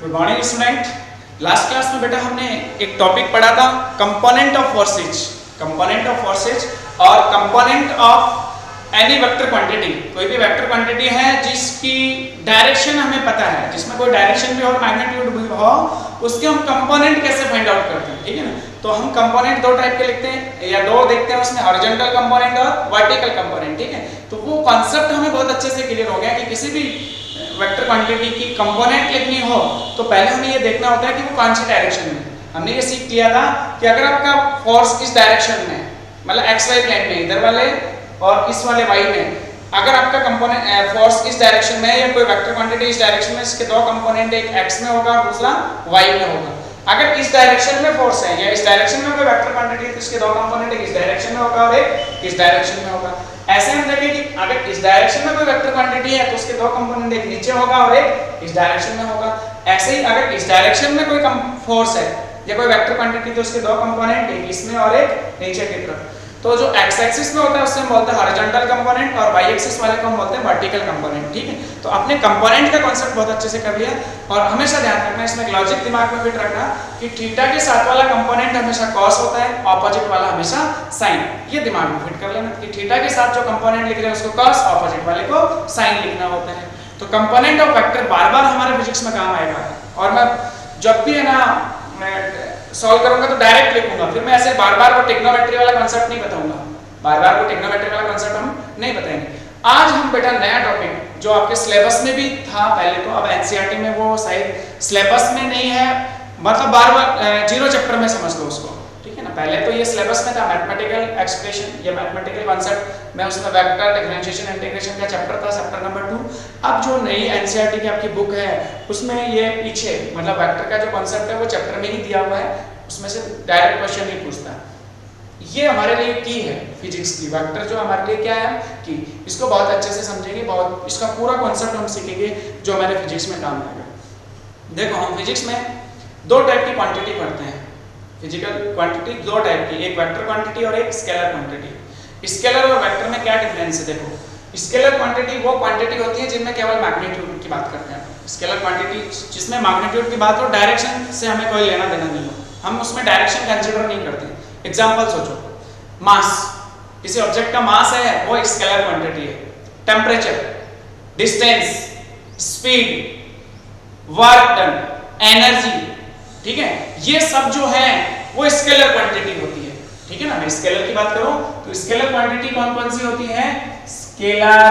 Good morning student. Last class में बेटा हमने एक टॉपिक पढ़ा था component of forces, component of forces और component of any vector quantity. कोई भी वेक्टर क्वांटिटी है जिसकी डायरेक्शन हमें पता है, जिसमें कोई डायरेक्शन भी हो और मैग्नीट्यूड भी हो, उसके हम कंपोनेंट कैसे फाइंड आउट करते हैं, ठीक है ना। तो हम कंपोनेंट दो टाइप के लिखते हैं या दो देखते हैं उसमें, हॉरिजॉन्टल कंपोनेंट और वर्टिकल कंपोनेंट, ठीक है। तो वो कॉन्सेप्ट हमें बहुत अच्छे से क्लियर हो गया कि किसी भी वेक्टर क्वांटिटी की कंपोनेंट लिखनी हो तो पहले हमें ये देखना होता है कि वो कौन सी डायरेक्शन में। हमने ये सीख लिया था कि अगर आपका फोर्स इस डायरेक्शन में, मतलब एक्स वाई प्लेन में, इधर वाले और इस वाले वाई में, अगर आपका कंपोनेंट फोर्स इस डायरेक्शन में या कोई वेक्टर क्वांटिटी इस डायरेक्शन में, इसके दो कंपोनेंट, एक एक्स में होगा और दूसरा वाई में होगा। अगर इस डायरेक्शन में फोर्स है या इस डायरेक्शन में कोई वेक्टर क्वांटिटी है तो इसके दो कंपोनेंट, एक इस डायरेक्शन में होगा और एक इस डायरेक्शन में होगा। ऐसे हम देखें कि अगर इस डायरेक्शन में कोई वेक्टर क्वांटिटी है तो उसके दो कंपोनेंट, एक नीचे होगा और एक इस डायरेक्शन में होगा। ऐसे ही अगर इस डायरेक्शन में कोई फोर्स है या कोई वेक्टर क्वांटिटी तो उसके दो कंपोनेंट, एक इसमें और एक नीचे की तरफ। तो जो एक्स एक्सिस में होता है उससे हम बोलते हैं हॉरिजॉन्टल कंपोनेंट और वाई एक्सिस वाले को हम बोलते हैं वर्टिकल कंपोनेंट, ठीक है। तो आपने कंपोनेंट का कांसेप्ट बहुत अच्छे से कर लिया और हमेशा ध्यान रखना, इसमें एक लॉजिक दिमाग में फिट रखना कि थीटा के साथ वाला कंपोनेंट हमेशा कॉस होता है, ऑपोजिट वाला हमेशा साइन। ये दिमाग में फिट कर लेना कि थीटा के साथ जो कंपोनेंट लिख रहे हैं उसको कॉस, ऑपोजिट वाले को साइन लिखना होता है। तो कंपोनेंट ऑफ वेक्टर बार-बार हमारे फिजिक्स में काम आएगा और मैं जब भी है ना मैं सॉल्व करूंगा तो डायरेक्ट लिखूंगा, फिर मैं ऐसे बार-बार वो ट्रिग्नोमेट्री वाला कांसेप्ट नहीं बताऊंगा, बार-बार वो ट्रिग्नोमेट्री वाला कांसेप्ट हम नहीं बताएंगे। आज हम बेटा नया टॉपिक जो आपके सिलेबस में भी था पहले, तो अब एनसीईआरटी में वो शायद सिलेबस में नहीं है, मतलब बार-बार जीरो चैप्टर में समझ लो उसको, ठीक है ना। पहले तो ये सिलेबस में था मैथमेटिकल एक्सप्रेशन या मैथमेटिकल कांसेप्ट में, उसमें वेक्टर डिफरेंशिएशन इंटीग्रेशन का चैप्टर था, चैप्टर नंबर 2। अब जो नई एनसीईआरटी की आपकी बुक है उसमें ये पीछे मतलब वेक्टर का जो कांसेप्ट है वो चैप्टर में ही दिया हुआ है, उसमें से डायरेक्ट क्वेश्चन नहीं पूछता। ये हमारे लिए की है फिजिक्स की, वेक्टर जो हमारे लिए क्या है कि इसको बहुत अच्छे से समझेंगे, बहुत इसका पूरा कांसेप्ट हम सीखेंगे जो हमारे फिजिक्स में काम आएगा। देखो हम फिजिक्स में दो टाइप की क्वांटिटी पढ़ते हैं, फिजिकल क्वांटिटी दो टाइप की, एक वेक्टर क्वांटिटी और एक स्केलर क्वांटिटी। स्केलर और वेक्टर में क्या डिफरेंस है? देखो स्केलर क्वांटिटी वो क्वांटिटी होती है जिनमें केवल मैग्नीट्यूड की बात करते हैं। स्केलर क्वांटिटी जिसमें मैग्नीट्यूड की बात हो, डायरेक्शन से हमें कोई लेना देना नहीं हो, हम उसमें डायरेक्शन कंसीडर नहीं करते। एग्जांपल सोचो, मास, किसी ऑब्जेक्ट का मास है वो एक स्केलर क्वांटिटी है। Temperature, distance, speed, work done, energy, ठीक है, ये सब जो है वो स्केलर क्वांटिटी होती है, ठीक है ना। मैं स्केलर की बात करूं तो स्केलर क्वांटिटी कौन कौन सी होती है? स्केलर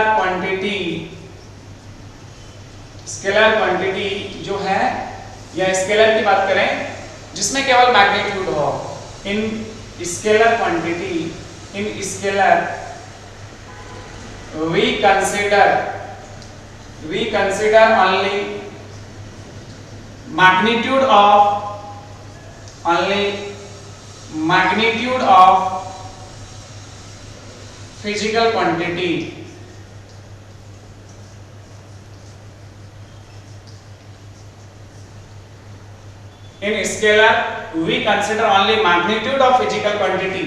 क्वांटिटी जो है या स्केलर की बात करें जिसमें केवल मैग्नीट्यूड हो, in scalar quantity, in scalar we consider only magnitude of physical quantity. In scalar we consider only magnitude of physical quantity.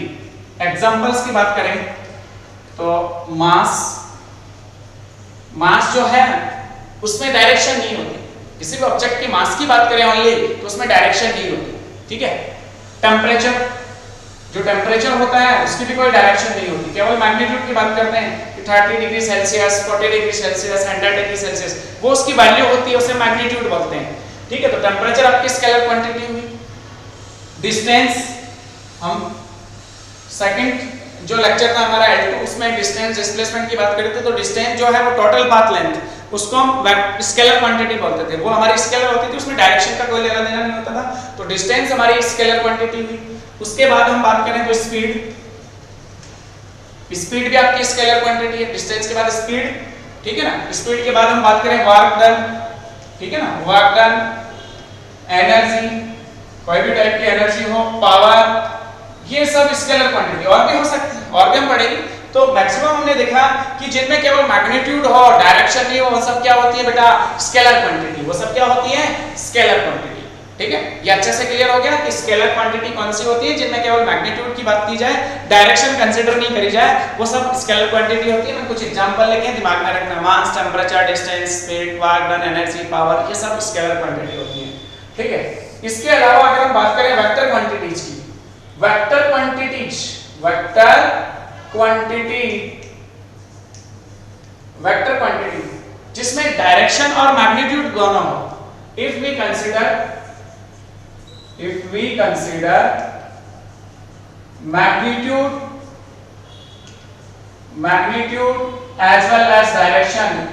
Examples की बात करें तो मास जो है उसमें डायरेक्शन नहीं होती। किसी भी ऑब्जेक्ट की मास की बात करें ओनली तो उसमें डायरेक्शन नहीं होती, ठीक है। टेम्परेचर, जो टेम्परेचर होता है उसकी भी कोई डायरेक्शन नहीं होती, केवल मैग्नीट्यूड की बात करते हैं कि 30 degree Celsius, 40 degree Celsius, 100 degree Celsius, वो उसकी वैल्यू होती है, उसे मैग्नीट्यूड बोलते हैं, ठीक है। तो टेम्परेचर आपकी स्केलर क्वांटिटी हुई। डिस्टेंस, हम सेकंड जो लेक्चर था हमारा L2 उसमें डिस्टेंस डिस्प्लेसमेंट की बात करते थे, तो डिस्टेंस जो है वो टोटल पाथ लेंथ, उसको हम स्केलर क्वांटिटी बोलते थे। वो हमारी स्केलर होती थी, उसमें डायरेक्शन का कोई लेना देना नहीं होता था, तो डिस्टेंस हमारी स्केलर क्वांटिटी हुई। उसके बाद हम बात करें तो स्पीड भी आपकी स्केलर क्वांटिटी है, डिस्टेंस के बाद स्पीड, ठीक है ना। स्पीड के बाद हम बात करें वर्क डन, ठीक है ना, वर्क डन, एनर्जी, कोई भी टाइप की एनर्जी हो, पावर, ये सब स्केलर क्वांटिटी। और भी हो सकती है, और भी हम पढ़ेंगे। तो मैक्सिमम हमने देखा कि जिनमें केवल मैग्नीट्यूड हो, डायरेक्शन नहीं हो, वो सब क्या होती है बेटा? Scalar quantity. वो सब क्या होती है? Scalar quantity. ठीक है, ये अच्छे से क्लियर हो गया कि स्केलर क्वांटिटी कौन सी होती है जिनमें केवल मैग्नीट्यूड की बात की जाए, डायरेक्शन कंसीडर नहीं करी जाए, वो सब स्केलर क्वांटिटी होती है। मैं कुछ एग्जांपल लेके दिमाग में रखना, mass, temperature, distance, speed, work done, energy, power, ये सब स्केलर क्वांटिटी होती है। ठीक है, इसके अलावा अगर हम बात करें वेक्टर क्वांटिटीज की, वेक्टर क्वांटिटीज, वेक्टर क्वांटिटी जिसमें डायरेक्शन और मैग्नीट्यूड दोनों हो। If we consider magnitude as well as direction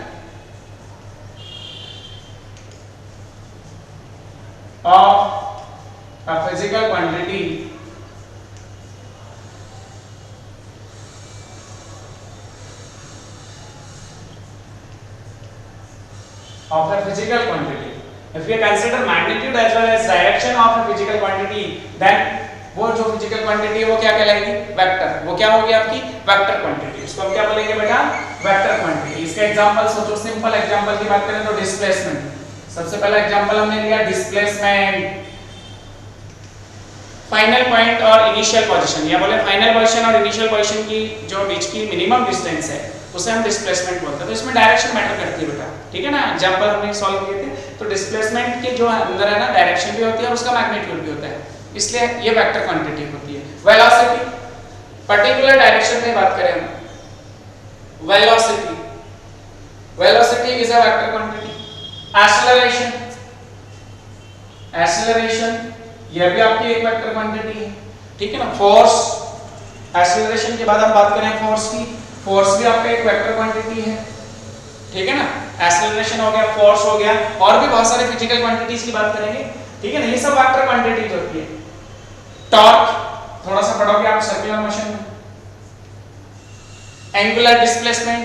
of a physical quantity, if we consider magnitude as well as direction of a physical quantity, then वो जो physical quantity है वो क्या कहलाएगी? वेक्टर। वो क्या होगी आपकी? Vector quantity. इसको हम क्या बोलेंगे बेटा? Vector quantity. इसका एग्जांपल सोचो, सिंपल एग्जांपल की बात करें तो डिस्प्लेसमेंट। सबसे पहला एग्जांपल हमने लिया डिस्प्लेसमेंट, फाइनल पॉइंट और इनिशियल पोजीशन, या बोले फाइनल पोजीशन और इनिशियल पोजीशन की जो बीच की मिनिमम डिस्टेंस है उसे हम डिस्प्लेसमेंट बोलते हैं। तो इसमें डायरेक्शन मैटर करती है बेटा, ठीक है ना। एग्जांपल हमने सॉल्व किए थे, तो डिस्प्लेसमेंट के जो अंदर है ना डायरेक्शन भी होती है और उसका मैग्नीट्यूड भी होता है, इसलिए ये वेक्टर क्वांटिटी होती है। वेलोसिटी, पर्टिकुलर डायरेक्शन में बात करें हम, velocity is a vector quantity. Acceleration ये भी आपकी एक वेक्टर क्वांटिटी है, ठीक है ना। फोर्स, एक्सेलरेशन के बाद हम बात करें फोर्स की, फोर्स भी आपका एक वेक्टर क्वांटिटी है, ठीक है ना। एक्सेलरेशन हो गया, फोर्स हो गया, और भी बहुत सारे फिजिकल क्वांटिटीज की बात करेंगे, ठीक है ना। ये सब वेक्टर क्वांटिटीज होती है। टॉर्क थोड़ा सा पढ़ोगे आप सर्कुलर मोशन में, एंगुलर डिस्प्लेसमेंट,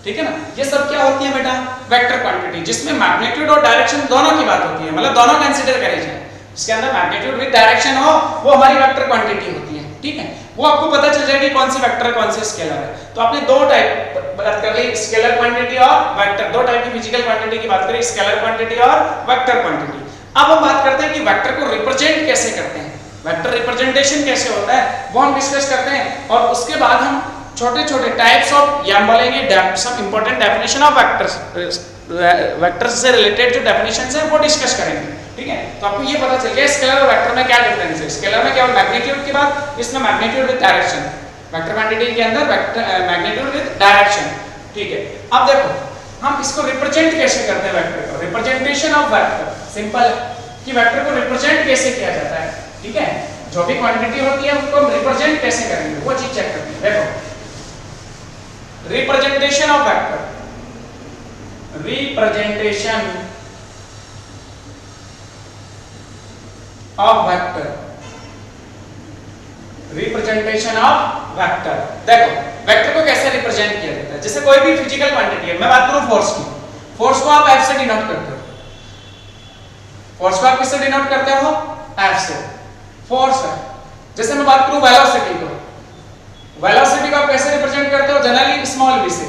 ठीक है ना। ये सब क्या होती है बेटा? वेक्टर क्वांटिटी, जिसमें मैग्नीट्यूड और डायरेक्शन दोनों की बात होती है, मतलब दोनों कंसीडर करे जाए। इसके अंदर मैग्नीट्यूड विद डायरेक्शन हो, वो हमारी वेक्टर क्वांटिटी होती है, ठीक है। वो आपको पता चल जाएगी कौन सी वेक्टर कौन सी स्केलर है। तो आपने दो टाइप बात कर ली, स्केलर क्वांटिटी और वेक्टर, दो टाइप की फिजिकल क्वांटिटी की बात करी, स्केलर क्वांटिटी और वेक्टर क्वांटिटी। अब हम बात करते हैं कि वेक्टर को रिप्रेजेंट कैसे करते हैं, वेक्टर रिप्रेजेंटेशन कैसे होता है, वो हम डिस्कस करते हैं। और उसके बाद हम छोटे छोटे टाइप्स ऑफ, या हम बोलेंगे some important definition of vectors, vectors से रिलेटेड जो डेफिनेशंस हैं वो डिस्कस करेंगे, ठीक है। तो आपको ये पता चल गया स्केलर और वेक्टर में क्या डिफरेंस है। स्केलर में केवल मैग्नीट्यूड की बात, इसमें magnitude with direction, vector quantity के अंदर वेक्टर मैग्नीट्यूड विद डायरेक्शन, ठीक है। अब देखो हम इसको रिप्रेजेंट कैसे करते हैं वेक्टर को, रिप्रेजेंटेशन ऑफ वेक्टर सिंपल कि वेक्टर को रिप्रेजेंट कैसे किया जाता है, ठीक है। जो भी क्वांटिटी होती है उसको हम रिप्रेजेंट कैसे करेंगे वो चीज चेक करते हैं। देखो representation of vector, representation of vector, representation of vector. देखो वेक्टर को कैसे रिप्रेजेंट किया जाता है। जैसे कोई भी फिजिकल क्वांटिटी है, मैं बात करूं फोर्स की, फोर्स को आप F से डिनोट करते हो, फोर्स को आप किससे डिनोट करते हो? F से, फोर्स है। जैसे मैं बात करूं वेलोसिटी को, वेलोसिटी को आप कैसे रिप्रेजेंट करते हो? जनरली स्मॉल v से,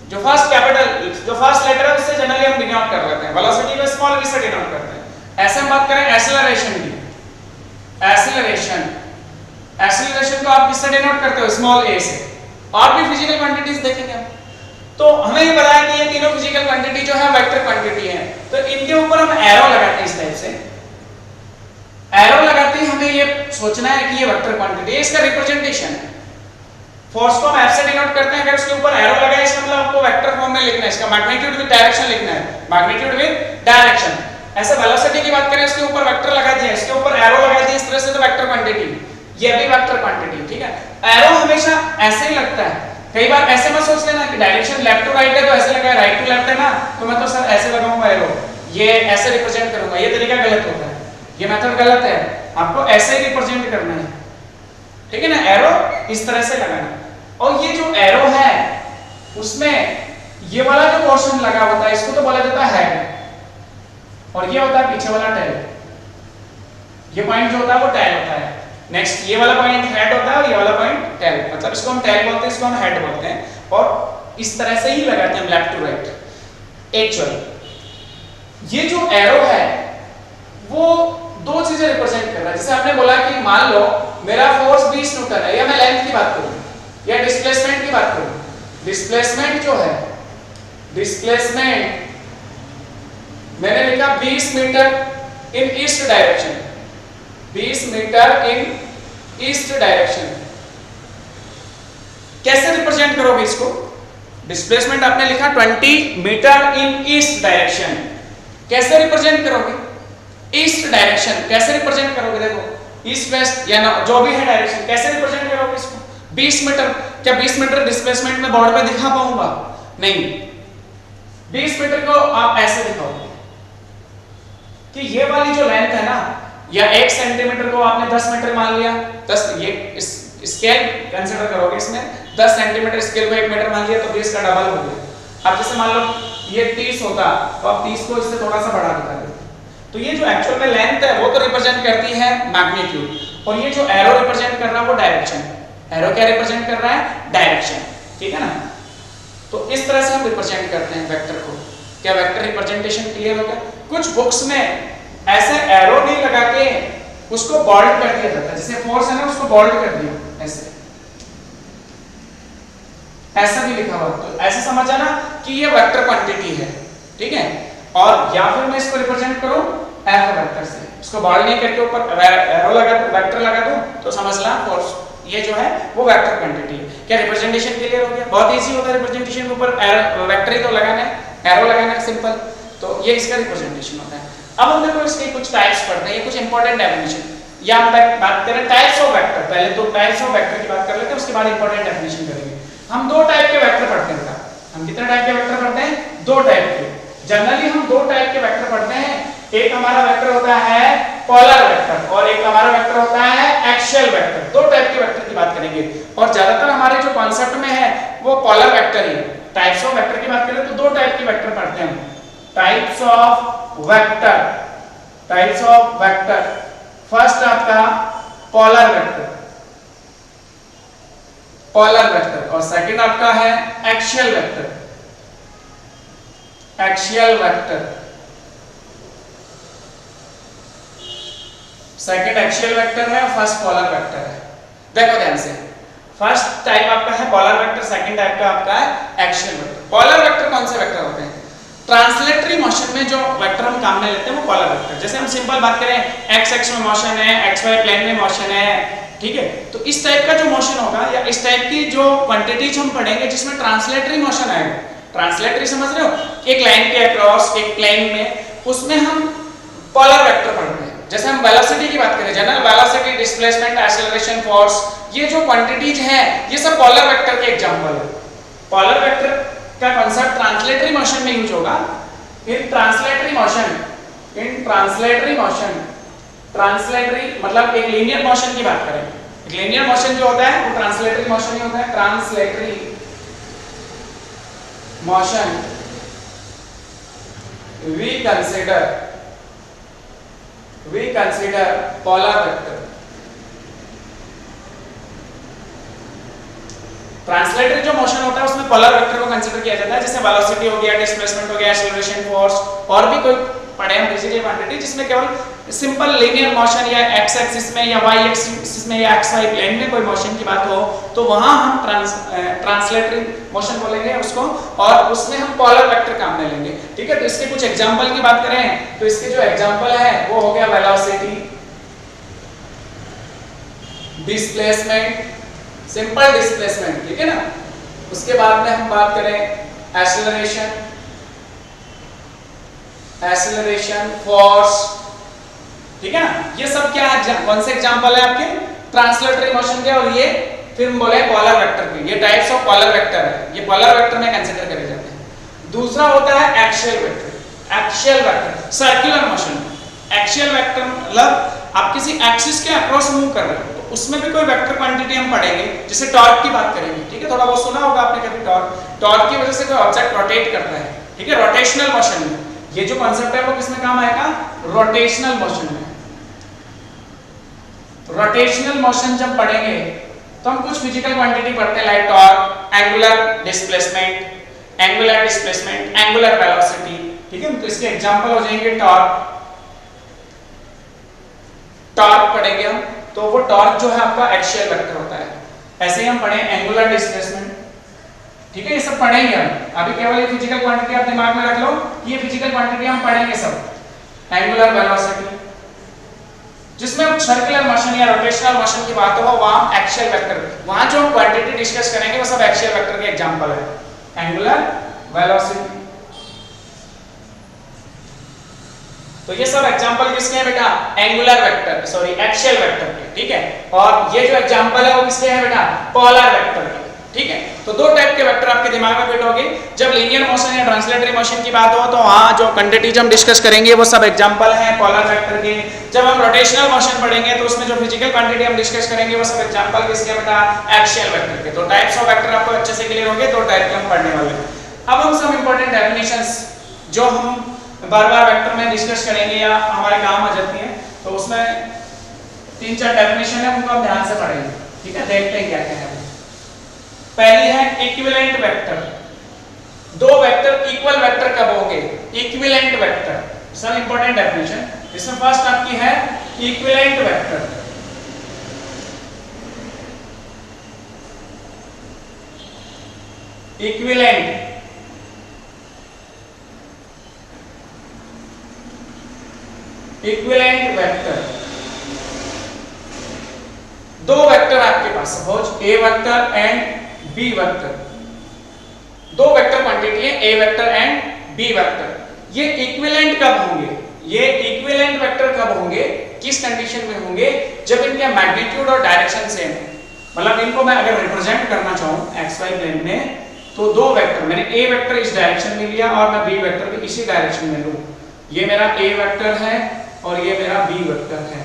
जो फर्स्ट कैपिटल, जो फर्स्ट लेटर है उससे जनरली हम डिनोट कर लेते हैं, वेलोसिटी को स्मॉल v से डिनोट करते हैं। ऐसे हम बात करें एक्सेलरेशन की, एक्सेलरेशन को आप किससे डिनोट करते हो? स्मॉल a से। और भी फिजिकल क्वांटिटीज देखेंगे हम, तो हमें ये पता है कि ये तीनों फिजिकल क्वांटिटी जो है वेक्टर क्वांटिटी है। तो इनके ऊपर हम एरो लगाते हैं, इस टाइप से एरो लगाते ही हमें ये सोचना है कि ये वेक्टर क्वांटिटी है, इसका रिप्रेजेंटेशन है। फोर्स को हम F से डिनोट करते हैं, अगर उसके ऊपर एरो लगा है इसका मतलब आपको वेक्टर फॉर्म में लिखना है, इसका मैग्नीट्यूड विद डायरेक्शन लिखना है, मैग्नीट्यूड विद डायरेक्शन। ऐसे वेलोसिटी की बात करें, उसके ऊपर वेक्टर लगा दिया, इसके ऊपर एरो लगा दिया, इस तरह से तो वेक्टर क्वांटिटी, ये भी वेक्टर क्वांटिटी, ठीक है। एरो हमेशा ऐसे ही लगता है, कई बार ऐसे मत सोच लेना कि डायरेक्शन लेफ्ट टू राइट है तो ऐसे लगा, राइट टू लेफ्ट है ना तो मैं तो सर ऐसे लगाऊंगा एरो, ये ऐसे रिप्रेजेंट करूंगा, ये तरीका गलत होता है, ये मेथड गलत है। आपको ऐसे ही रिप्रेजेंट करना है, ठीक है ना। एरो इस तरह से लगाना, और ये जो एरो है उसमें ये वाला जो पोर्शन लगा होता है इसको तो बोला जाता है हेड, और ये होता है पीछे वाला टेल। ये पॉइंट जो होता है वो टेल होता है। नेक्स्ट ये वाला पॉइंट हेड होता है और ये वाला पॉइंट टेल, मतलब इसको हम टेल बोलते हैं, इसको हम हेड बोलते हैं। और इस तरह से ही लगाते हैं लेफ्ट टू राइट। एक्चुअली ये जो एरो है वो रिप्रेजेंट कर रहा है? जैसे आपने बोला कि मान लो मेरा फोर्स 20 न्यूटन है, या मैं लेंथ की बात करूं या डिस्प्लेसमेंट की बात करूं, डिस्प्लेसमेंट जो है, डिस्प्लेसमेंट मैंने लिखा 20 मीटर इन ईस्ट डायरेक्शन, 20 मीटर इन ईस्ट डायरेक्शन। कैसे रिप्रेजेंट करोगे इसको? डिस्प्लेसमेंट आपने लिखा 20 मीटर इन ईस्ट डायरेक्शन, कैसे रिप्रेजेंट करोगे? ईस्ट डायरेक्शन कैसे रिप्रेजेंट करोगे? देखो ईस्ट वेस्ट या ना जो भी है डायरेक्शन, कैसे रिप्रेजेंट करोगे इसको? 20 मीटर, क्या 20 मीटर डिस्प्लेसमेंट में बोर्ड पे दिखा पाऊंगा? नहीं, 20 मीटर को आप ऐसे दिखाओगे कि ये वाली जो लेंथ है ना, या 1 सेंटीमीटर को आपने 10 मीटर मान लिया, 10 ये स्केल कंसीडर करोगे, इसमें 10 सेंटीमीटर स्केल को 1 मीटर मान लिया तो 20 का डबल हो गया। अब जैसे मान लो ये 30 होता तो आप 30 को इससे थोड़ा सा बढ़ा दिखा देते। तो ये जो एक्चुअल में लेंथ है वो तो रिप्रेजेंट करती है मैग्नीट्यूड, और ये जो एरो रिप्रेजेंट कर रहा है वो डायरेक्शन। एरो क्या रिप्रेजेंट कर रहा है? डायरेक्शन, ठीक है ना। तो इस तरह से हम रिप्रेजेंट करते हैं वेक्टर को। क्या वेक्टर रिप्रेजेंटेशन क्लियर हो गया? कुछ बुक्स में ऐसे एरो नहीं लगा के उसको बोल्ड कर दिया जाता है, जैसे फोर्स है ना उसको बोल्ड कर दिया ऐसे, ऐसा भी लिखा हुआ, तो ऐसे समझ आना कि ये वेक्टर क्वांटिटी है, ठीक है। और या फिर मैं इसको रिप्रेजेंट करूं एफ वेक्टर से, इसको बोल्ड नहीं करके ऊपर एरो लगा दूं, वेक्टर लगा दूं, तो समझ ला फोर्स ये जो है वो वेक्टर क्वांटिटी है। क्या रिप्रेजेंटेशन क्लियर हो गया? बहुत इजी होता है रिप्रेजेंटेशन के ऊपर वेक्टर ही तो लगाना है, एरो लगाना है, सिंपल। तो ये इसका रिप्रेजेंटेशन होता है। अब हम देखो इसके कुछ टाइप्स पढ़ते हैं, ये कुछ इंपॉर्टेंट डेफिनेशन, या हम बात करें टाइप्स ऑफ वेक्टर। पहले तो टाइप्स ऑफ वेक्टर की बात कर लेते हैं, उसके बाद इंपॉर्टेंट डेफिनेशन करेंगे। हम दो टाइप के वेक्टर पढ़ते हैं। हम कितने टाइप के वेक्टर पढ़ते हैं? दो टाइप के। जनरली हम दो टाइप के वेक्टर पढ़ते हैं, एक हमारा वेक्टर होता है पोलर वेक्टर और एक हमारा वेक्टर होता है एक्सियल वेक्टर। दो टाइप के वेक्टर की बात करेंगे और ज्यादातर हमारे जो कॉन्सेप्ट में है वो polar vector he. Types of vector की बात करें तो दो टाइप के वेक्टर पढ़ते हैं हम। Types of vector, types of vector, first आपका पोलर वेक्टर, पोलर वेक्टर, और सेकंड आपका है axial vector, axial vector. Second axial vector है, फर्स्ट पोलर वेक्टर है। देखो ध्यान से, फर्स्ट टाइप आपका है पोलर वेक्टर, सेकंड टाइप का आपका है एक्सियल वेक्टर। पोलर वेक्टर कौन से वेक्टर होते हैं? ट्रांसलेटरी मोशन में जो वेक्टर हम काम में लेते हैं वो पोलर वेक्टर। जैसे हम सिंपल बात करें एक्स एक्स में मोशन है, एक्स वाई प्लेन में मोशन है, ठीक है, तो इस टाइप का जो मोशन होगा या इस टाइप की जो क्वांटिटीज हम पढ़ेंगे जिसमें ट्रांसलेटरी मोशन आएगा। ट्रांसलेटरी समझ रहे हो? एक लाइन के अक्रॉस एक प्लेन में, उसमें हम पोलर वेक्टर पढ़ते हैं। जैसे हम वेलोसिटी की बात करें, general velocity, displacement, acceleration, force, ये जो क्वांटिटीज हैं ये सब पोलर वेक्टर के एग्जांपल है। पोलर वेक्टर का कांसेप्ट ट्रांसलेटरी मोशन में यूज होगा। इन ट्रांसलेटरी मोशन, इन ट्रांसलेटरी मोशन, ट्रांसलेटरी मतलब एक लीनियर मोशन की बात करें, एक लीनियर मोशन जो होता है वो ट्रांसलेटरी मोशन ही होता है। Translatory motion we consider polar vector। Translatory जो मोशन होता है उसमें पोलर वेक्टर को कंसीडर किया जाता है, जैसे वेलोसिटी हो गया, डिस्प्लेसमेंट हो गया, एक्सेलरेशन, फोर्स, और भी कोई पढ़े हम बेसिकली क्वांटिटी जिसमें केवल सिंपल लीनियर मोशन या एक्स एक्सिस में या वाई एक्सिस में या एक्स वाई प्लेन में कोई मोशन की बात हो तो वहां हम ट्रांसलेटरी मोशन बोलेंगे उसको, और उसमें हम पोलर वेक्टर काम में लेंगे, ठीक है। तो इसके कुछ एग्जांपल की बात करें तो इसके जो एग्जांपल है वो हो गया वेलोसिटी, डिस्प्लेसमेंट, सिंपल डिस्प्लेसमेंट, ठीक है ना। उसके बाद में हम बात करें एक्सेलरेशन, एक्सेलरेशन, फोर्स, ठीक है ना। ये सब क्या कौन से एग्जांपल है आपके ट्रांसलेटरी मोशन के, और ये फिर हम बोले पोलर वेक्टर के। ये टाइप्स ऑफ पोलर वेक्टर है, ये पोलर वेक्टर में कंसीडर करे जाते हैं। दूसरा होता है axial vector. Axial vector circular motion. Axial vector मतलब आप किसी एक्सिस के अक्रॉस मूव कर रहे हो तो उसमें भी कोई वेक्टर क्वांटिटी हम पढ़ेंगे, जैसे टॉर्क की बात करेंगे, ठीक है। थोड़ा बहुत सुना होगा आपने कभी टॉर्क। टॉर्क की वजह से कोई ऑब्जेक्ट रोटेट करता है, ठीक है, रोटेशनल मोशन में। ये जो कॉन्सेप्ट है वो किसमें काम आएगा? रोटेशनल मोशन में। रोटेशनल मोशन जब पढ़ेंगे तो हम कुछ फिजिकल क्वांटिटी पढ़ते हैं like torque, angular displacement, angular displacement, angular velocity, ठीक है। तो इसके एग्जांपल हो जाएंगे टॉर्क, टॉर्क पढ़ेंगे हम, तो वो टॉर्क जो है आपका एक्सियल वेक्टर होता है। ऐसे ही हम पढ़े एंगुलर डिस्प्लेसमेंट, ठीक है, ये सब पढ़ेंगे हम। अभी केवल ये फिजिकल क्वांटिटी आप दिमाग में रख लो, ये फिजिकल क्वांटिटी हम पढ़ेंगे सब। एंगुलर वेलोसिटी, जिसमें सर्कुलर मोशन या रोटेशनल मोशन की बात हो वहां एक्सियल वेक्टर, वहां जो हम क्वांटिटी डिस्कस करेंगे वो सब एक्सियल वेक्टर के एग्जांपल है। एंगुलर वेलोसिटी, तो ये सब एग्जांपल किसके हैं बेटा? Angular vector, sorry axial vector के, ठीक है। और ये जो एग्जांपल है वो किसके हैं बेटा? पोलर वेक्टर के, ठीक है। तो दो टाइप के वेक्टर आपके दिमाग में फिट होंगे। जब लीनियर मोशन या ट्रांसलेटरी मोशन की बात हो तो वहां जो क्वांटिटीज हम डिस्कस करेंगे वो सब एग्जांपल हैं पोलर वेक्टर के। जब हम रोटेशनल मोशन पढ़ेंगे तो उसमें जो फिजिकल क्वांटिटी हम डिस्कस करेंगे वो सब एग्जांपल किसके बेटा? एक्सियल वेक्टर के। तो टाइप्स ऑफ वेक्टर आपको अच्छे से क्लियर होंगे, दो टाइप के हम पढ़ने वाले हैं। अब हम सब इंपॉर्टेंट डेफिनेशंस जो हम बार-बार वेक्टर में डिस्कस करेंगे या हमारे काम आ जाती हैं, तो उसमें 3-4 डेफिनेशन है, उनको हम ध्यान से पढ़ेंगे, ठीक है। देखते हैं क्या क्या है। पहली है इक्विवेलेंट वेक्टर। दो वेक्टर इक्वल वेक्टर कब होंगे? इक्विवेलेंट वेक्टर, सब इंपॉर्टेंट डेफिनेशन। इसमें फर्स्ट आपकी है equivalent vector. Equivalent equivalent vector, दो वेक्टर आपके पास, suppose A vector and B vector, दो वेक्टर क्वांटिटी है A vector and B vector. ये इक्विवेलेंट कब होंगे? ये इक्विवेलेंट वेक्टर कब होंगे, किस कंडीशन में होंगे? जब इनके मैग्नीट्यूड और डायरेक्शन सेम है। मतलब इनको मैं अगर रिप्रेजेंट करना चाहूं एक्स वाई प्लेन में, तो दो वेक्टर, मैंने ए वेक्टर इस डायरेक्शन में लिया और मैं बी वेक्टर भी इसी डायरेक्शन में लूं। ये मेरा ए वेक्टर है और ये मेरा बी वेक्टर है।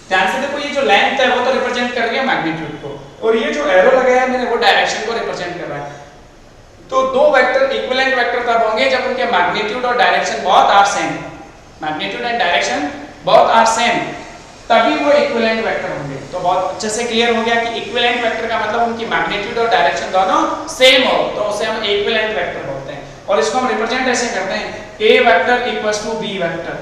ध्यान से देखो, ये जो लेंथ है वो तो रिप्रेजेंट कर रही है मैग्नीट्यूड को, और ये जो एरो लगाया है मैंने वो डायरेक्शन को रिप्रेजेंट कर रहा है। तो दो वेक्टर इक्विवेलेंट वेक्टर तब होंगे जब उनके मैग्नीट्यूड और direction both are same, magnitude and direction both are same, तभी वो इक्विवेलेंट वेक्टर होंगे। तो बहुत अच्छे से क्लियर हो गया कि इक्विवेलेंट वेक्टर का मतलब उनकी मैग्नीट्यूड और डायरेक्शन दोनों सेम हो, तो उसे हम इक्विवेलेंट वेक्टर बोलते हैं। और इसको हम रिप्रेजेंट ऐसे करते हैं, A vector equals to B vector,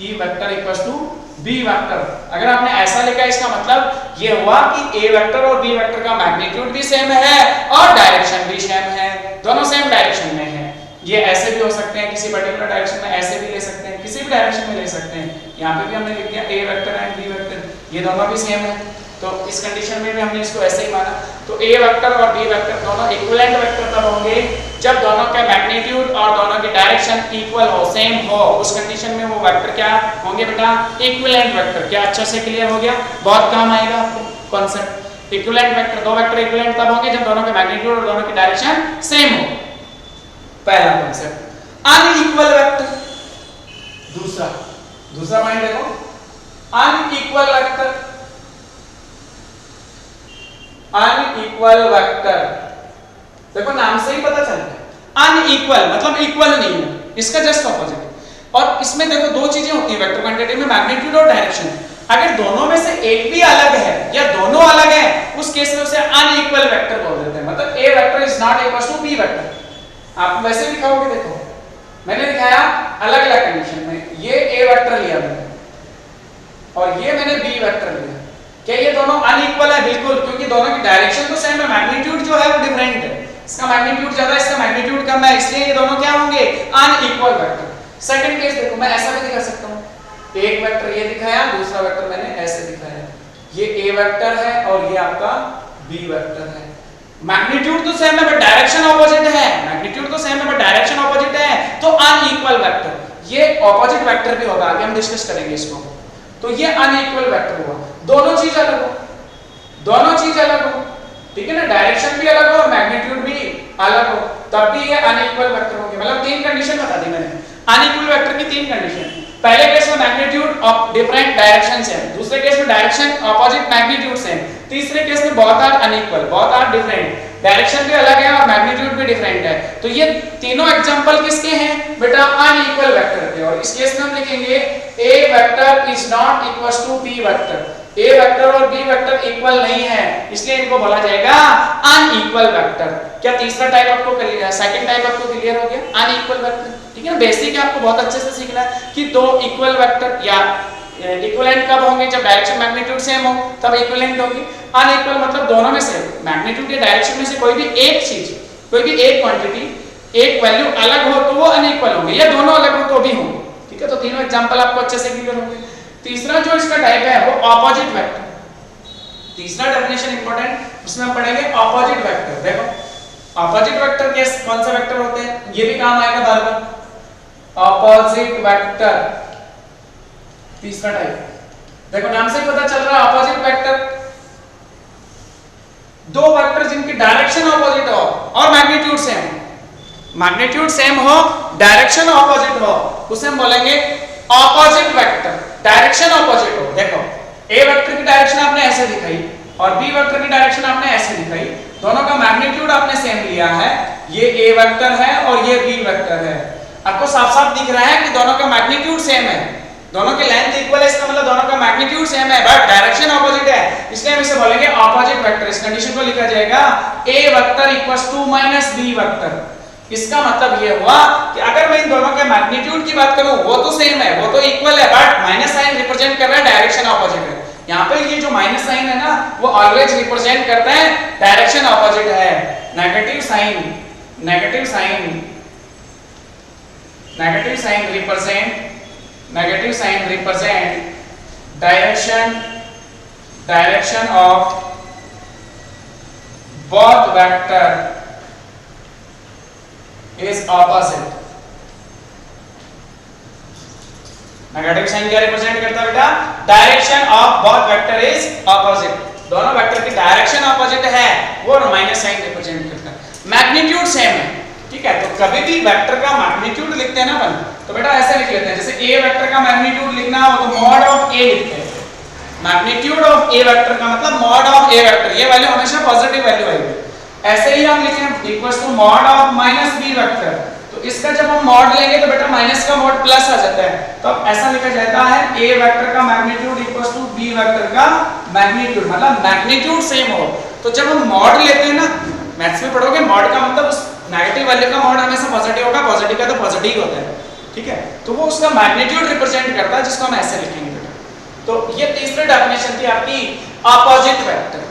E vector equals to B vector. अगर आपने ऐसा लिखा, इसका मतलब ये हुआ कि ए वेक्टर और बी वेक्टर का मैग्नीट्यूड भी सेम है और डायरेक्शन भी सेम है, दोनों सेम डायरेक्शन में है। ये ऐसे भी हो सकते हैं, किसी पर्टिकुलर डायरेक्शन में ऐसे भी ले सकते हैं, किसी भी डायरेक्शन में ले सकते हैं। यहाँ पे भी हमने लिख दिया ए वेक्टर एंड बी वेक्टर, ये दोनों भी सेम है, तो इस कंडीशन में भी हमने इसको ऐसे ही माना। तो ए वेक्टर और बी वेक्टर दोनों इक्विवेलेंट वेक्टर तब होंगे जब दोनों का मैग्नीट्यूड और दोनों की डायरेक्शन इक्वल हो, सेम हो। उस कंडीशन में वो वेक्टर क्या होंगे बेटा? Equivalent vector. क्या अच्छा से क्लियर हो गया? बहुत काम आएगा आपको कॉन्सेप्ट। इक्विवेलेंट वेक्टर, दो वेक्टर इक्विवेलेंट तब होंगे जब दोनों के मैग्नीट्यूड और दोनों की डायरेक्शन सेम हो, पहला कॉन्सेप्ट। अनइक्वल वेक्टर, दूसरा पॉइंट देखो, अनइक्वल वेक्टर। अनइक्वल वेक्टर, देखो नाम से ही पता चलता है, अनइक्वल मतलब इक्वल नहीं है, इसका जस्ट ऑपोजिट। और इसमें देखो दो चीजें होती है वेक्टर क्वांटिटी में, मैग्नीट्यूड और डायरेक्शन। अगर दोनों में से एक भी अलग है या दोनों अलग है, उस केस में उसे अनइक्वल वेक्टर बोल देते हैं। मतलब A vector is not equal to B vector. आप वैसे लिखाओगे, देखो मैंने लिखाया अलग अलग कंडीशन में, ये ए वेक्टर लिया मैंने और ये मैंने बी वेक्टर लिया। क्या ये दोनों अनइक्वल है? बिल्कुल, क्योंकि दोनों की डायरेक्शन तो सेम है, मैग्नीट्यूड जो है वो डिफरेंट है। इसका मैग्नीट्यूड ज्यादा है, इसका मैग्नीट्यूड कम है, इसलिए ये दोनों क्या होंगे? Unequal vector. सेकंड केस देखो, मैं ऐसा भी दिखा सकता हूं, एक वेक्टर ये दिखाया, दूसरा वेक्टर मैंने ऐसे दिखाया। ये ए वेक्टर है और ये आपका बी वेक्टर है। मैग्नीट्यूड तो सेम है बट डायरेक्शन ऑपोजिट है, मैग्नीट्यूड तो सेम है बट डायरेक्शन ऑपोजिट है, तो अनइक्वल वेक्टर। ये ऑपोजिट वेक्टर भी होगा, आगे हम डिस्कस करेंगे इसको। तो ये अनइक्वल वेक्टर हुआ, दोनों चीज अलग हो, दोनों चीज अलग हो, ठीक है ना, डायरेक्शन भी अलग हो और मैग्नीट्यूड भी अलग हो, तब भी ये अनइक्वल वेक्टर होंगे। मतलब तीन कंडीशन बता दी मैंने अनइक्वल वेक्टर की, तीन कंडीशन। पहले केस में magnitude of different direction same, दूसरे केस में डायरेक्शन ऑपोजिट मैग्नीट्यूड सेम, तीसरे केस में both are unequal, both are different, direction भी अलग है और मैग्नीट्यूड भी डिफरेंट है। तो ये तीनों एग्जांपल किसके हैं बेटा? अनइक्वल वेक्टर के। और इस केस में हम लिखेंगे A vector is not equal to B vector. A vector और बी वेक्टर इक्वल नहीं है, इसलिए इनको बोला जाएगा अनइक्वल वेक्टर। क्या तीसरा टाइप आपको क्लियर, सेकंड टाइप आपको क्लियर हो गया? अनइक्वल वेक्टर, ठीक है ना। बेसिक आपको बहुत अच्छे से सीखना है कि दो इक्वल वेक्टर या इक्विवेलेंट कब होंगे? जब डायरेक्शन मैग्नीट्यूड सेम हो तब इक्विवेलेंट होगी। अनइक्वल मतलब दोनों में से मैग्नीट्यूड या डायरेक्शन में से कोई भी एक चीज, कोई भी एक क्वांटिटी, एक वैल्यू अलग हो तो वो अनइक्वल होंगे, या दोनों अलग हो तो भी होंगे। ठीक है, तो तीनों एग्जांपल आपको अच्छे से क्लियर होंगे। तीसरा जो इसका टाइप है वो ऑपोजिट वेक्टर। तीसरा डेफिनेशन इंपॉर्टेंट, उसमें हम पढ़ेंगे ऑपोजिट वेक्टर। देखो ऑपोजिट वेक्टर के कौन से वेक्टर होते हैं, ये भी काम आएगा बार बार। ऑपोजिट वेक्टर तीसरा टाइप, देखो नाम से ही पता चल रहा है ऑपोजिट वेक्टर, दो वेक्टर जिनकी डायरेक्शन ऑपोजिट हो और मैग्नीट्यूड सेम हो। मैग्नीट्यूड सेम हो, डायरेक्शन ऑपोजिट हो, उसे हम बोलेंगे ऑपोजिट वेक्टर। डायरेक्शन ऑपोजिट हो, देखो ए वेक्टर की डायरेक्शन आपने ऐसे दिखाई और बी वेक्टर की डायरेक्शन आपने ऐसे दिखाई, दोनों का मैग्नीट्यूड आपने सेम लिया है, ये ए वेक्टर है और ये बी वेक्टर है। आपको साफ साफ दिख रहा है कि दोनों का मैग्नीट्यूड सेम है, दोनों के लेंथ इक्वल है, इसका मतलब दोनों का मैग्नीट्यूड सेम है बट डायरेक्शन ऑपोजिट है, इसलिए हम इसे बोलेंगे ऑपोजिट वेक्टर। इस कंडीशन को लिखा जाएगा A vector equals to minus B vector. इसका मतलब ये हुआ कि अगर मैं इन दोनों के मैग्नीट्यूड की बात करूं वो तो सेम है, वो तो इक्वल है, बट माइनस साइन रिप्रेजेंट कर रहा है डायरेक्शन ऑपोजिट है। यहाँ पे ये जो माइनस साइन है ना वो ऑलवेज रिप्रेजेंट करता है डायरेक्शन ऑपोजिट है। Negative sign, negative sign, negative sign represent, negative sign represent direction of both vector is opposite। Negative sign क्या रिप्रेजेंट करता है बेटा? Direction of both vector is opposite, दोनों वेक्टर की डायरेक्शन ऑपोजिट है, वो माइनस साइन रिप्रेजेंट करता है। मैग्नीट्यूड सेम है, ठीक है, तो कभी भी वेक्टर का मैग्नीट्यूड लिखते हैं ना अपन, तो बेटा ऐसे लिख लेते हैं, जैसे ए वेक्टर का मैग्नीट्यूड लिखना हो तो मॉड ऑफ ए लिखते हैं। मैग्नीट्यूड ऑफ ए वेक्टर का मतलब मॉड ऑफ ए वेक्टर, ये वैल्यू हमेशा पॉजिटिव वैल्यू आएगी। ऐसे ही हम लिखें equals to mod of minus B vector, तो इसका जब हम मॉड लेंगे तो बेटा माइनस का मॉड प्लस आ जाता है, तो अब ऐसा लिखा जाता है ए वेक्टर का magnitude equals to B vector का मैग्नीट्यूड, मतलब मैग्नीट्यूड सेम हो। तो जब हम मॉड लेते हैं ना, मैथ्स में पढ़ोगे मॉड का मतलब उस नेगेटिव वैल्यू का मॉड हमेशा पॉजिटिव होगा, पॉजिटिव का तो पॉजिटिव होता है, ठीक है, तो वो उसका मैग्नीट्यूड रिप्रेजेंट करता है, जिसको हम ऐसे लिखेंगे बेटा। तो ये तीसरी डेफिनेशन थी आपकी ऑपोजिट वेक्टर।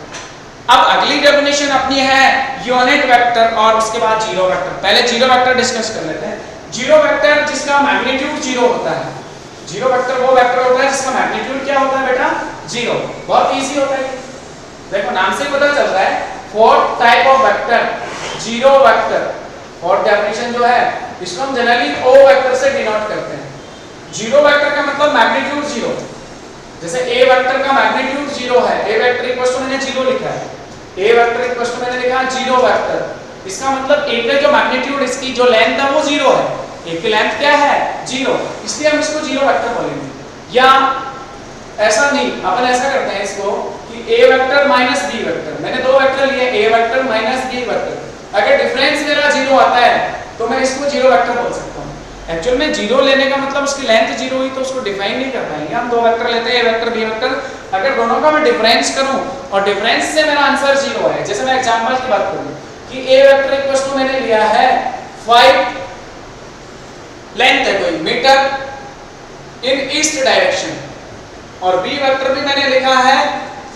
अब अगली डेफिनेशन अपनी है यूनिट वेक्टर और उसके बाद जीरो वेक्टर। पहले जीरो वेक्टर डिस्कस कर लेते हैं। जीरो वेक्टर जिसका मैग्नीट्यूड जीरो होता है, जीरो वेक्टर वो वेक्टर होता है जिसका मैग्नीट्यूड क्या होता है बेटा? जीरो। बहुत इजी होता है, देखो नाम से ही पता चल रहा है, fourth type of vector zero vector. Fourth definition जो है इसको हम जनरली ओ वेक्टर से डिनोट करते हैं। जीरो वेक्टर का मतलब मैग्नीट्यूड जीरो, जैसे ए वेक्टर का मैग्नीट्यूड जीरो है, ए वेक्टर इक्वल्स टू मैंने जीरो लिखा है, ए वेक्टर इक्वल्स टू मैंने लिखा जीरो वेक्टर, इसका मतलब ए का जो मैग्नीट्यूड, इसकी जो लेंथ है वो जीरो है, ए की लेंथ क्या है? जीरो, इसलिए हम इसको जीरो वेक्टर बोलेंगे। या ऐसा नहीं, अपन ऐसा करते हैं इसको कि A vector minus B vector, मैंने दो वेक्टर लिए ए वेक्टर माइनस बी वेक्टर, अगर डिफरेंस मेरा जीरो आता है तो मैं इसको जीरो वेक्टर बोल सकता हूँ। एक्चुअल में जीरो लेने का मतलब उसकी लेंथ जीरो हुई तो उसको डिफाइन नहीं कर पाएंगे, हम दो वेक्टर लेते हैं ए वेक्टर बी वेक्टर, अगर दोनों का मैं डिफरेंस करूं और डिफरेंस से मेरा आंसर जीरो है, जैसे मैं एग्जांपल की बात करूं कि ए वेक्टर इक्वल्स टू मैंने लिया है 5 लेंथ है कोई मीटर इन ईस्ट डायरेक्शन, और बी वेक्टर भी मैंने लिखा है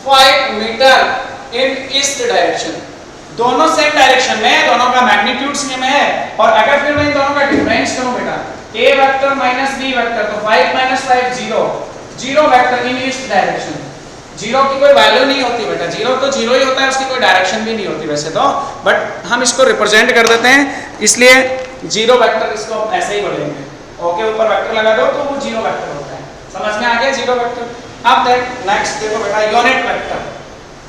5 मीटर इन ईस्ट डायरेक्शन, दोनों सेम डायरेक्शन में, दोनों का मैग्नीट्यूड सेम है, और अगर फिर मैं इन दोनों का डिफरेंस करूं बेटा a vector minus b vector, तो 5 माइनस 5 जीरो, जीरो वेक्टर इन ईस्ट डायरेक्शन। जीरो की कोई वैल्यू नहीं होती बेटा, जीरो तो जीरो ही होता है, उसकी कोई डायरेक्शन भी नहीं होती वैसे तो, बट हम इसको रिप्रेजेंट कर देते हैं, इसलिए जीरो वेक्टर इसको ऐसे ही बोलेंगे। ओके, ऊपर वेक्टर लगा दो तो वो जीरो वेक्टर होता है। समझ में आ गया जीरो वेक्टर। अब नेक्स्ट देखो बेटा यूनिट वेक्टर।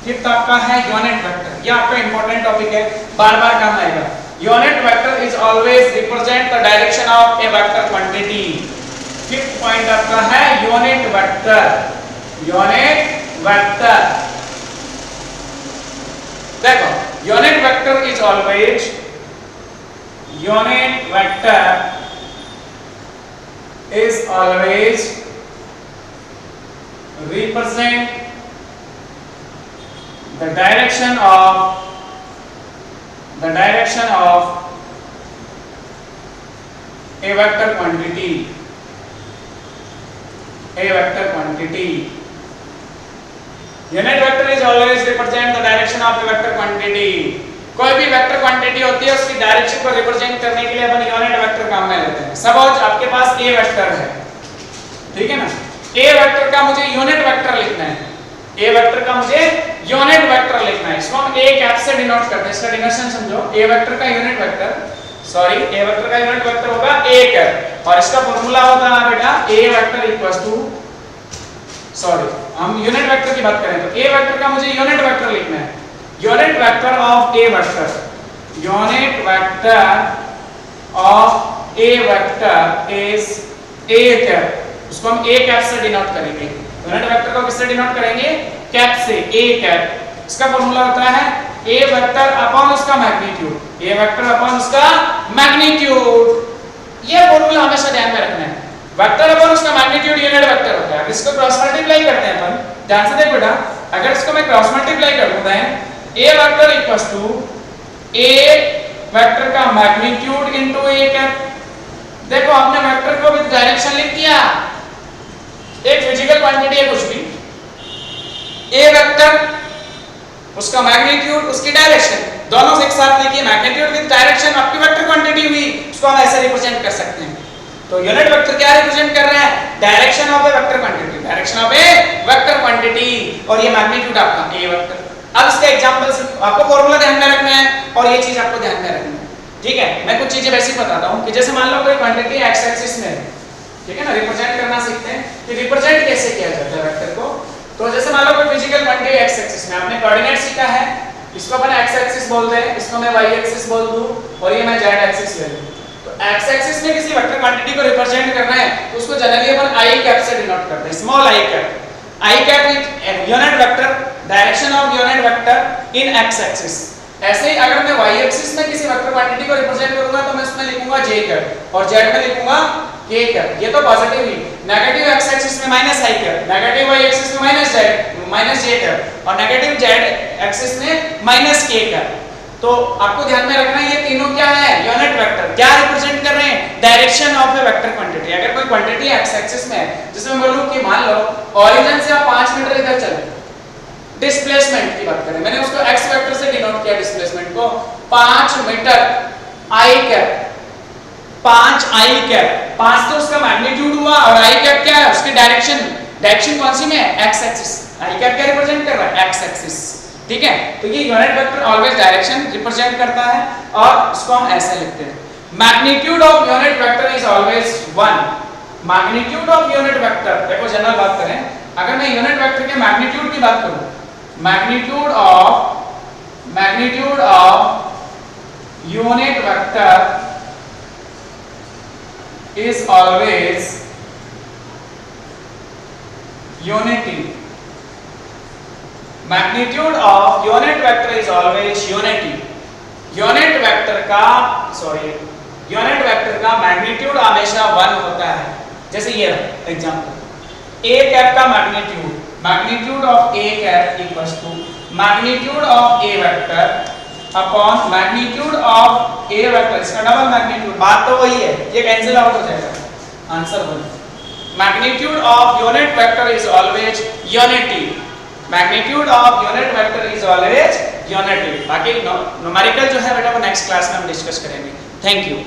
फिफ्थ आपका है यूनिट वेक्टर, ये आपका इंपॉर्टेंट टॉपिक है, बार बार काम आएगा। Unit vector is always represent the direction of A vector quantity. Fifth point आपका है यूनिट वेक्टर। यूनिट वेक्टर, देखो unit vector is always, unit vector is always represent the direction of a vector quantity, a vector quantity। Quantity. Unit vector is always represent the direction of the vector quantity. कोई भी vector quantity होती है उसकी direction को represent करने के लिए अपन unit vector काम में लेते हैं। सपोज आपके पास ए वेक्टर है, ठीक है ना, ए वेक्टर का मुझे यूनिट वेक्टर लिखना है, ए वेक्टर का मुझे यूनिट वेक्टर लिखना है, इसको हम ए कैप से डिनोट करते हैं। इसका डिनोटेशन समझो, ए वेक्टर का यूनिट वेक्टर, सॉरी ए वेक्टर का यूनिट वेक्टर होगा ए कैप, और इसका फार्मूला होता है बेटा ए वेक्टर इक्वल्स टू, सॉरी हम यूनिट वेक्टर की बात करें तो ए वेक्टर का मुझे यूनिट वेक्टर लिखना है, unit vector of A vector, unit vector of A vector is A cap, उसको हम ए कैप से डिनोट करेंगे। यूनिट वेक्टर को किससे डिनोट करेंगे? कैप से, ए कैप। इसका फार्मूला होता है ए वेक्टर अपॉन उसका मैग्नीट्यूड, ए वेक्टर अपॉन उसका मैग्नीट्यूड। ये फार्मूला हमेशा ध्यान में रखना है, वेक्टर अपॉन उसका मैग्नीट्यूड यूनिट वेक्टर होता है। इसको क्रॉस मल्टीप्लाई करते हैं अपन, ध्यान से देख बेटा, अगर इसको मैं क्रॉस मल्टीप्लाई कर दूं A vector equals to A vector का मैग्नीट्यूड इनटू ए कैप। देखो हमने वेक्टर को विद डायरेक्शन लिख दिया, एक फिजिकल क्वांटिटी है कुछ भी, ए वेक्टर उसका मैग्नीट्यूड उसकी डायरेक्शन दोनों एक साथ लिखिए, मैग्नीट्यूड विद डायरेक्शन आपकी वेक्टर क्वांटिटी हुई, उसको हम ऐसे रिप्रेजेंट कर सकते हैं। तो यूनिट वेक्टर क्या रिप्रेजेंट कर रहे हैं? Direction of A vector quantity, direction of A vector quantity, और ये मैग्नीट्यूड आपका ए वेक्टर। अब इसके एग्जांपल्स आपको फार्मूला ध्यान में रखना है और ये चीज आपको ध्यान में रखनी है, ठीक है। मैं कुछ चीजें वैसे ही बताता हूं कि जैसे मान लो कोई क्वांटिटी एक्स एक्सिस में है, ठीक है ना, रिप्रेजेंट करना सीखते हैं कि रिप्रेजेंट कैसे किया जाता है वेक्टर को। तो जैसे मान लो कोई फिजिकल क्वांटिटी एक्स एक्सिस में, आपने कोऑर्डिनेट सीखा है, इसको अपन एक्स एक्सिस बोलते हैं, इसको मैं वाई एक्सिस बोल दूं और ये मैं जेड एक्सिस ले लूं। तो एक्स एक्सिस में किसी वेक्टर क्वांटिटी को रिप्रेजेंट करना है तो उसको जनरली अपन आई कैप से डिनोट करते हैं, small I cap. I cap is unit vector, direction of unit vector in x axis. ऐसे ही अगर मैं वाई एक्सिस में किसी वेक्टर क्वांटिटी को रिप्रेजेंट करूंगा तो मैं उसमें लिखूंगा जे कैप और जेड में लिखूंगा के कैप। ये तो पॉजिटिव ही, नेगेटिव एक्स एक्सिस में माइनस आई कैप, नेगेटिव वाई एक्सिस में माइनस जे कैप और नेगेटिव जेड एक्सिस में माइनस के कैप। तो आपको ध्यान में रखना है ये तीनों क्या है? Unit vector. क्या रिप्रेजेंट कर रहे हैं? Direction of A vector quantity. अगर कोई क्वांटिटी एक्स एक्सिस में है, जैसे मैं बोलूं कि मान लो ओरिजिन से आप 5 मीटर इधर चले, डिस्प्लेसमेंट की बात करें, मैंने उसको एक्स वेक्टर से डिनोट किया डिस्प्लेसमेंट को 5 मीटर आई कैप, 5 आई कैप, 5 तो उसका मैग्नीट्यूड हुआ और आई कैप क्या है? उसकी डायरेक्शन, डायरेक्शन कौन सी में है? X axis. आई कैप क्या रिप्रेजेंट कर रहा है? एक्स एक्सिस, ठीक है। तो ये unit vector always direction represent करता है और इसको हम ऐसे लिखते हैं, magnitude of unit vector is always 1। Magnitude of unit vector, देखो जनरल बात करें, अगर मैं यूनिट वेक्टर के मैग्नीट्यूड की बात करूं, magnitude of unit vector is always unity. Magnitude of unit vector is always unity. Unit vector का यूनिट वेक्टर का मैग्नीट्यूड हमेशा 1 होता है। जैसे ये एग्जांपल, a कैप का magnitude of a cap equals to magnitude of a vector upon magnitude of A vector, इसका double magnitude. बात तो वही है, ये कैंसिल आउट हो जाएगा, आंसर वही। Magnitude of unit vector is always unity. Magnitude of unit vector is always unity. बाकी न्यूमेरिकल जो है बेटा वो नेक्स्ट क्लास में हम डिस्कस करेंगे। Thank you.